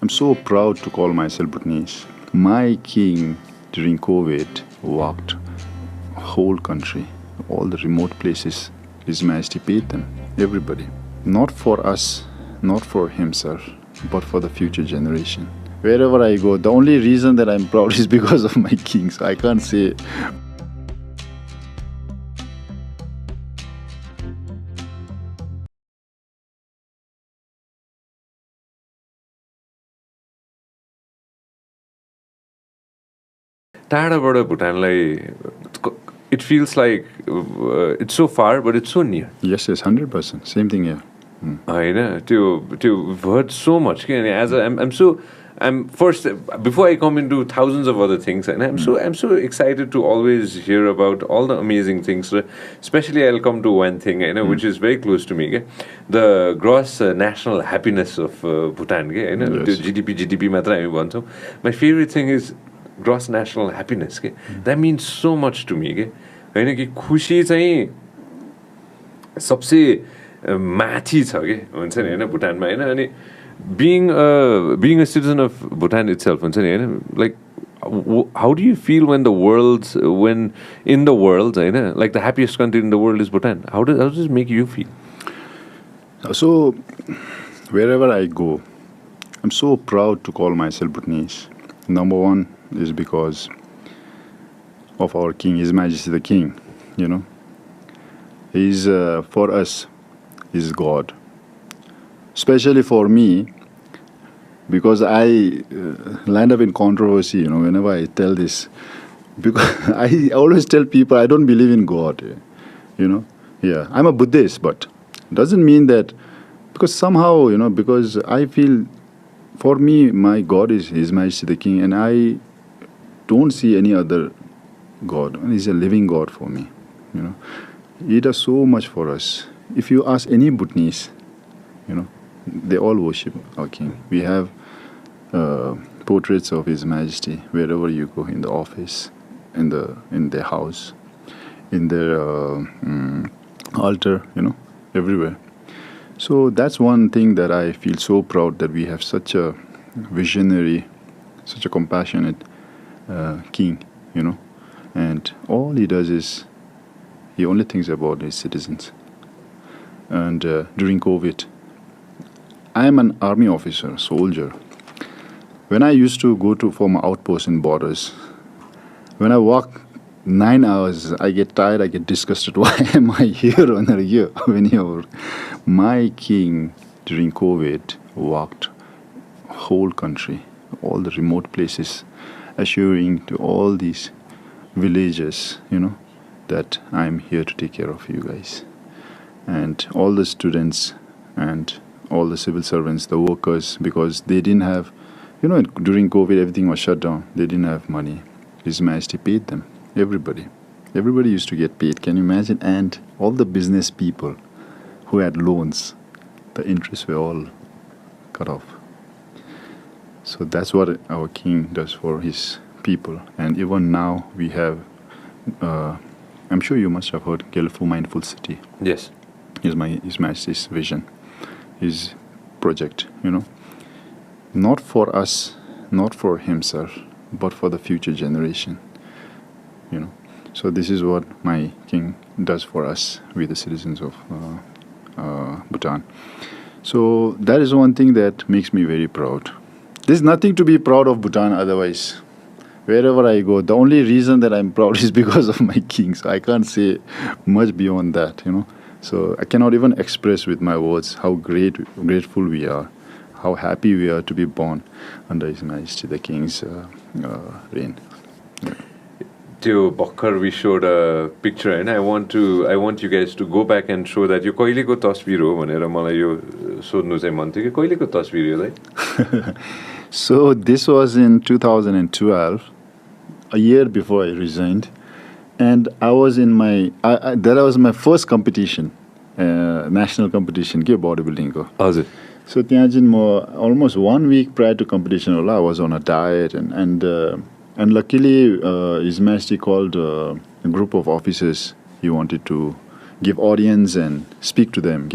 I'm so proud to call myself Bhutanese. My king during COVID walked whole country, all the remote places. His Majesty paid them, everybody. Not for us, not for himself, but for the future generation. Wherever I go, the only reason that I'm proud is because of my king. So I can't say. टाढाबाट भुटानलाई it feels like it's so far but it's so near. Yes, 100%. Same thing here. होइन त्यो we've heard so much के अनि as I'm first before I come into thousands of other things and I'm so excited to always hear about all the amazing things. Especially I'll come to one thing which is very close to me, the gross national happiness of Bhutan, Yes. GDP मात्र हामी भन्छौँ. My favorite thing is gross national happiness. That means so much to me. होइन कि खुसी चाहिँ सबसे माथि छ के हुन्छ नि होइन भुटानमा होइन अनि being a citizen of Bhutan itself हुन्छ नि होइन like how do you feel when in the world होइन like the happiest country in the world is Bhutan? How does this make you feel? So wherever I go, I'm so proud to call myself Bhutanese. Number one is because of our king, His Majesty the King. He's for us is God. Especially for me, because I land up in controversy, whenever I tell this. Because I always tell people I don't believe in God, Yeah, I'm a Buddhist, but doesn't mean that, because somehow, because I feel, for me, my God is His Majesty the King, and I don't see any other God. He's a living God for me, He does so much for us. If you ask any Bhutanese, they all worship our king. We have portraits of His Majesty wherever you go, in the office, in their house, in their altar, everywhere. So that's one thing that I feel so proud, that we have such a visionary, such a compassionate king, and all he does is he only thinks about his citizens. And during COVID, I am an army officer, soldier. When I used to go for my outpost in borders, when I walk 9 hours, I get tired, I get disgusted. Why am I here on a year? My king during COVID walked whole country, all the remote places, assuring to all these villages, that I'm here to take care of you guys. And all the students and all the civil servants, the workers, because they didn't have, during COVID, everything was shut down. They didn't have money. His Majesty paid them, everybody. Everybody used to get paid. Can you imagine? And all the business people who had loans, the interests were all cut off. So that's what our king does for his people. And even now we have, I'm sure you must have heard Gelfu Mindful City. Yes. His Majesty's vision, his project, Not for us, not for himself, but for the future generation, So this is what my king does for us, we the citizens of Bhutan. So that is one thing that makes me very proud. There's nothing to be proud of Bhutan otherwise. Wherever I go, the only reason that I'm proud is because of my king. So I can't say much beyond that, So I cannot even express with my words how grateful we are, how happy we are to be born under His Majesty the King's reign. त्यो भर्खर we showed a picture and I want you guys to go back and show that यो कहिलेको तस्बिर हो भनेर मलाई यो सोध्नु चाहिँ मन थियो कि कहिलेको तस्बिर हो दाइ? So this was in 2012, a year before I resigned. And I was in that was my first competition, national competition, bodybuilding. So almost 1 week prior to competition, I was on a diet, and luckily His Majesty called a group of officers. He wanted to give audience and speak to them.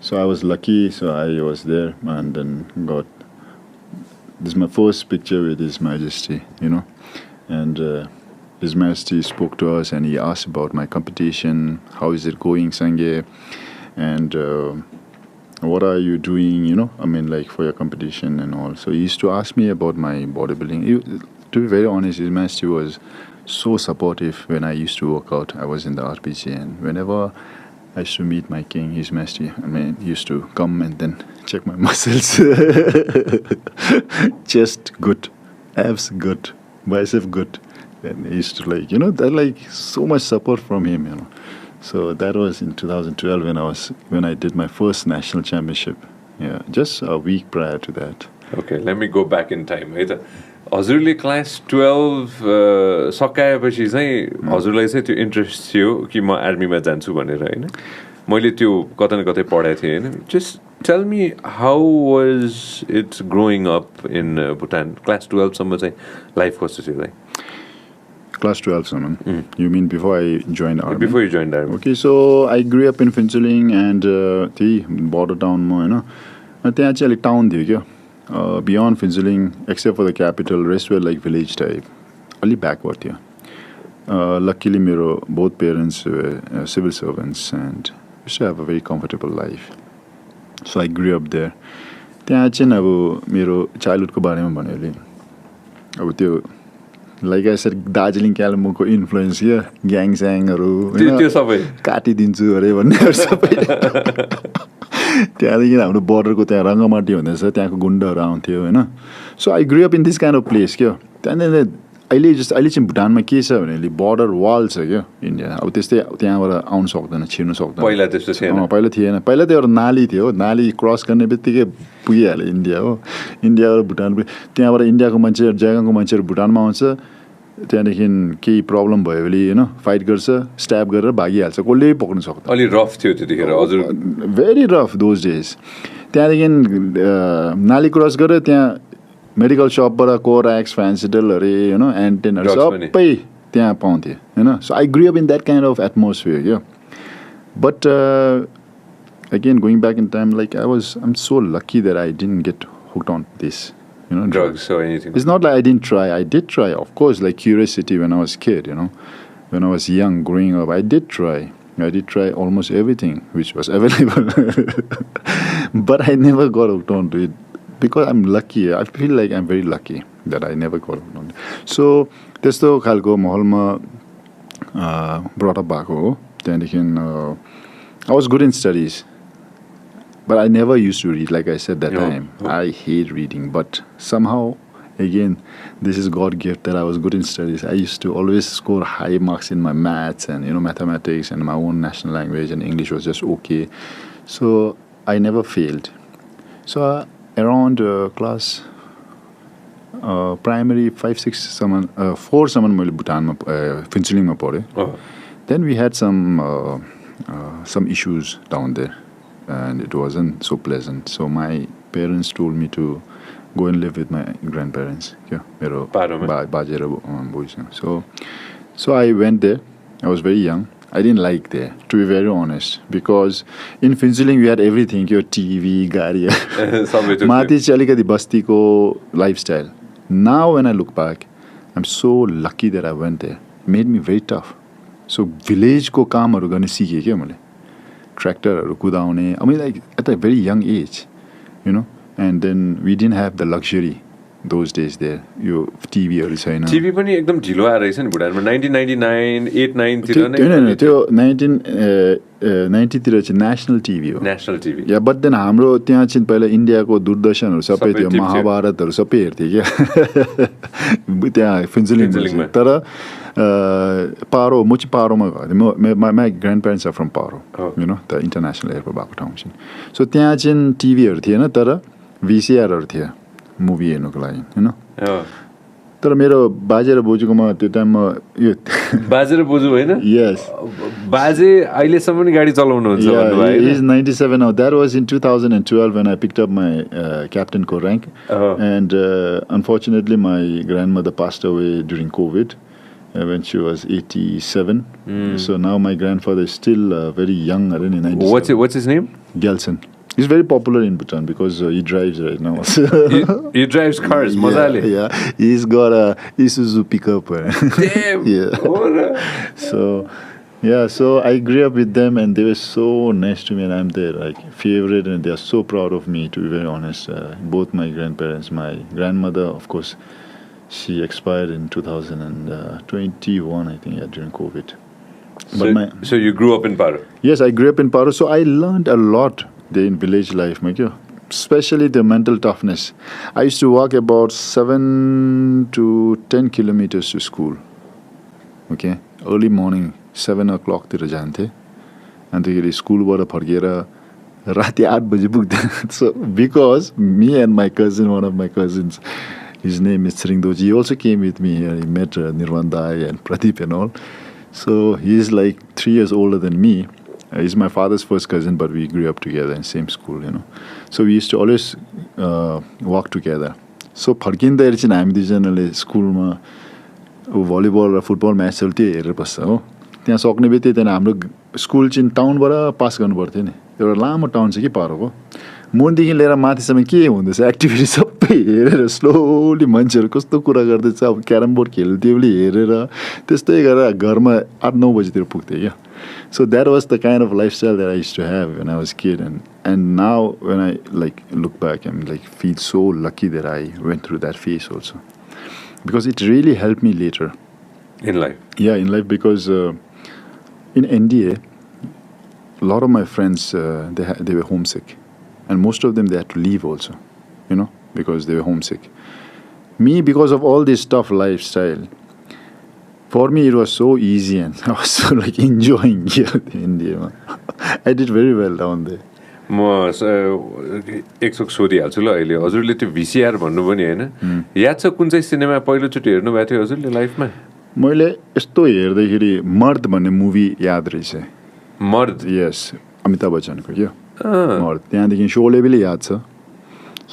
So I was lucky, so I was there, and then got this is my first picture with His Majesty, and His Majesty spoke to us and he asked about my competition, how is it going, Sangay, and what are you doing, like for your competition and all. So he used to ask me about my bodybuilding. To be very honest, His Majesty was so supportive when I used to work out. I was in the RPG, and whenever I used to meet my king, His Majesty, he used to come and then check my muscles. Chest good, abs good, bicep good. And he used to that so much support from him, So that was in 2012 when I did my first national championship. Yeah, just a week prior to that. Okay, let me go back in time. हजुरले class 12 सकाएपछि चाहिँ हजुरलाई चाहिँ त्यो interest थियो कि म आर्मीमा जान्छु भनेर हैन मैले त्यो कतै न कतै पढाएको थिएँ हैन just tell me how was it growing up in Bhutan class 12 सम्म चाहिँ लाइफ कस्तो थियो like Class 12 someone. You mean before I joined army? Before you joined army. Okay, so I grew up in Phincheling and the border town mo, त्यहाँ चाहिँ अलिक town थियो क्या beyond Phincheling, except for the capital, rest were like village type. Only backward थियो. Luckily, both parents were civil servants and used to have a very comfortable life. So I grew up there. त्यहाँ चाहिँ अब मेरो चाइल्डहुडको बारेमा भन्यो भने अब त्यो लाइक आई सेड दार्जिलिङ कालिम्पोङको इन्फ्लुएन्स क्या ग्याङ स्याङहरू त्यो सबै काटिदिन्छु अरे भन्नेहरू सबै त्यहाँदेखि हाम्रो बर्डरको त्यहाँ रङ्गमाटी भन्ने छ त्यहाँको गुन्डाहरू आउँथ्यो होइन so I grew up in this kind of place क्या त्यहाँनिर अहिले चाहिँ भुटानमा के छ भने बर्डर वाल छ क्या इन्डिया अब त्यस्तै त्यहाँबाट आउनु सक्दैन छिर्नु सक्दैन पहिला त्यस्तो थिएन पहिला थिएन पहिला त्यो एउटा नाली थियो नाली क्रस गर्ने बित्तिकै पुगिहाल्यो इन्डिया हो इन्डियाबाट भुटान त्यहाँबाट इन्डियाको मान्छेहरू जग्गाको मान्छेहरू भुटानमा आउँछ त्यहाँदेखि केही प्रब्लम भयो भने होइन फाइट गर्छ स्ट्याप गरेर भागिहाल्छ कसले पक्र्नु सक्दैन अलि रफ थियो त्यतिखेर हजुर भेरी रफ दोज डेज त्यहाँदेखि नाली क्रस गरेर त्यहाँ मेडिकल सपबाट कोराक्स फ्यान्सिडल अरे होइन एन्टेनहरू सबै त्यहाँ पाउँथ्यो होइन so I grew up in that kind of atmosphere क्या but again going back in time like I am so lucky that I didn't get hooked on this drugs or anything. It's not like I didn't try. I did try, of course, like curiosity when I was a kid, when I was young, growing up, I did try. I did try almost everything which was available. But I never got hooked on to it because I'm lucky. I feel like I'm very lucky that I never got hooked on it. So, त्यस्तो खालको माहौलमा brought up भएको हो त्यहाँदेखि I was good in studies. But I never used to read, like I said that time. I hate reading, but somehow, again, this is God gift that I was good in studies. I used to always score high marks in my maths and mathematics and my own national language, and English was just okay. So I never failed. So around class primary 5, 6, 4 someone मैले भुटानमा फिन्चलिङमा पढेँ. Then we had some issues down there. And it wasn't so pleasant. So my parents told me to go and live with my grandparents. So I went there. I was very young. I didn't like there, to be very honest, because in Phincheling we had everything. Your TV, gari. Mati चाहिँ अलिकति बस्तीको lifestyle. Now when I look back, I'm so lucky that I went there. It made me very tough. So village को कामहरू गर्ने सिकेँ क्या मैले. Tractor kudaune. I mean, like at a very young age, and then we didn't have the luxury those days there. You TV or छैन. TV पनि एकदम ढिलो आएर रहेछ नि भुटानमा 1999 89 तिर नै. No, त्यो 1990 तिर चाहिँ नेशनल टिभी हो. National TV. या बट देन हाम्रो त्यहाँ चाहिँ पहिला इन्डियाको दूरदर्शनहरू सबै थियो महाभारतहरू सबै हेर्थे क्या त्यहाँ फिन्चलिङमा तर पारो म चाहिँ पारोमा गएको थिएँ my grandparents are from Paro the international airport भएको ठाउँ चाहिँ सो त्यहाँ चाहिँ टिभीहरू थिएन तर भिसिआरहरू थियो मुभी हेर्नुको लागि होइन तर मेरो बाजे र बोजूकोमा त्यो टाइममा यो बाजे र बोजू होइन यस बाजे अहिलेसम्म पनि गाडी चलाउनुहुन्छ भन्नुभयो he is 97 now. That was in 2012 when I picked up my captain co rank and unfortunately my grandmother passed away during COVID when she was 87. So now my grandfather is still very young. What's his name? Gelson. He's very popular in Bhutan because he drives right now. He drives cars, mazale. Yeah, he's got a Isuzu pickup. Damn. Yeah. Oh, So, yeah, so I grew up with them and they were so nice to me and I'm their favorite and they are so proud of me, to be very honest. Both my grandparents, my grandmother, of course, she expired in 2021, I think, during COVID. So you grew up in Paro? Yes, I grew up in Paro, so I learned a lot there in village life, especially the mental toughness. I used to walk about 7 to 10 kilometers to school. Okay, early morning, 7 o'clock तिर जान्थेँ अन्तखेरि स्कुलबाट फर्केर राति 8 बजे पुग्थेँ. So because me and my cousin, one of my cousins, his name is Sringdoji, he also came with me here. He met Nirvan Dai and Pradeep and all. So he's like 3 years older than me. He's my father's first cousin, but we grew up together in same school. So we used to always walk together. So फर्किँदाखेरि चाहिँ हामी दुईजनाले स्कुलमा volleyball र football match चल्थ्यो हेरेर बस्छ हो. त्यहाँ सक्ने बित्तिकै त्यहाँदेखि हाम्रो स्कुल चाहिँ टाउनबाट पास गर्नु पर्थ्यो नि. एउटा लामो टाउन छ कि पारोको. मुनदेखि लिएर माथिसम्म के हुँदैछ एक्टिभिटी सबै हेरेर स्लोली मान्छेहरू कस्तो कुरा गर्दैछ. अब क्यारम बोर्ड खेल्थ्यो भने हेरेर त्यस्तै गरेर घरमा 8-9 बजीतिर पुग्थ्यो क्या. So that was the kind of lifestyle that I used to have when I was a kid, and now when I look back, I'm feel so lucky that I went through that phase also, because it really helped me later in life. Yeah, in life, because in NDA, a lot of my friends they were homesick, and most of them they had to leave also, because they were homesick. Me, because of all this tough lifestyle, for me it was so easy and I was so enjoying here in India. I did very well down there. म एकचोक सोधिहाल्छु ल अहिले हजुरले त्यो भिसिआर भन्नुभयो नि होइन याद छ कुन चाहिँ सिनेमा पहिलोचोटि हेर्नुभएको थियो हजुरले लाइफमा? मैले यस्तो हेर्दाखेरि मर्द भन्ने मुभी याद रहेछ. मर्द? यस, अमिताभ बच्चनको क्या मर्द. त्यहाँदेखि शोले पनि याद छ.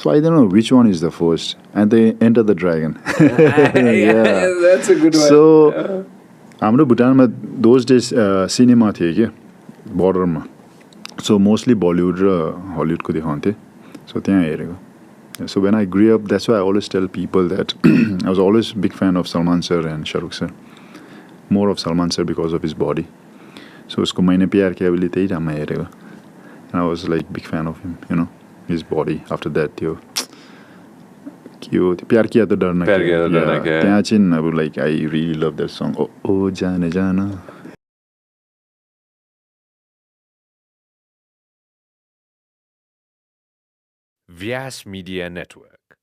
So I don't know which one is the first. And they Enter the Dragon. Yeah, that's a good one. So, हाम्रो भुटानमा those days cinema थियो क्या borderमा. So mostly Bollywood र Hollywoodको देखाउँथे. So त्यहाँ हेरेको. So when I grew up, that's why I always tell people that I was always a big fan of Salman sir and Shahrukh sir. More of Salman sir because of his body. So उसको मैंने प्यार किया ବୋଲି त्यही टाइममा हेरेको. And I was big fan of him, his body. After that, प्यार किया तो डरना क्या. त्यहाँ चाहिँ अब I really love that song. ओ जाने जाना. Vyas Media Network.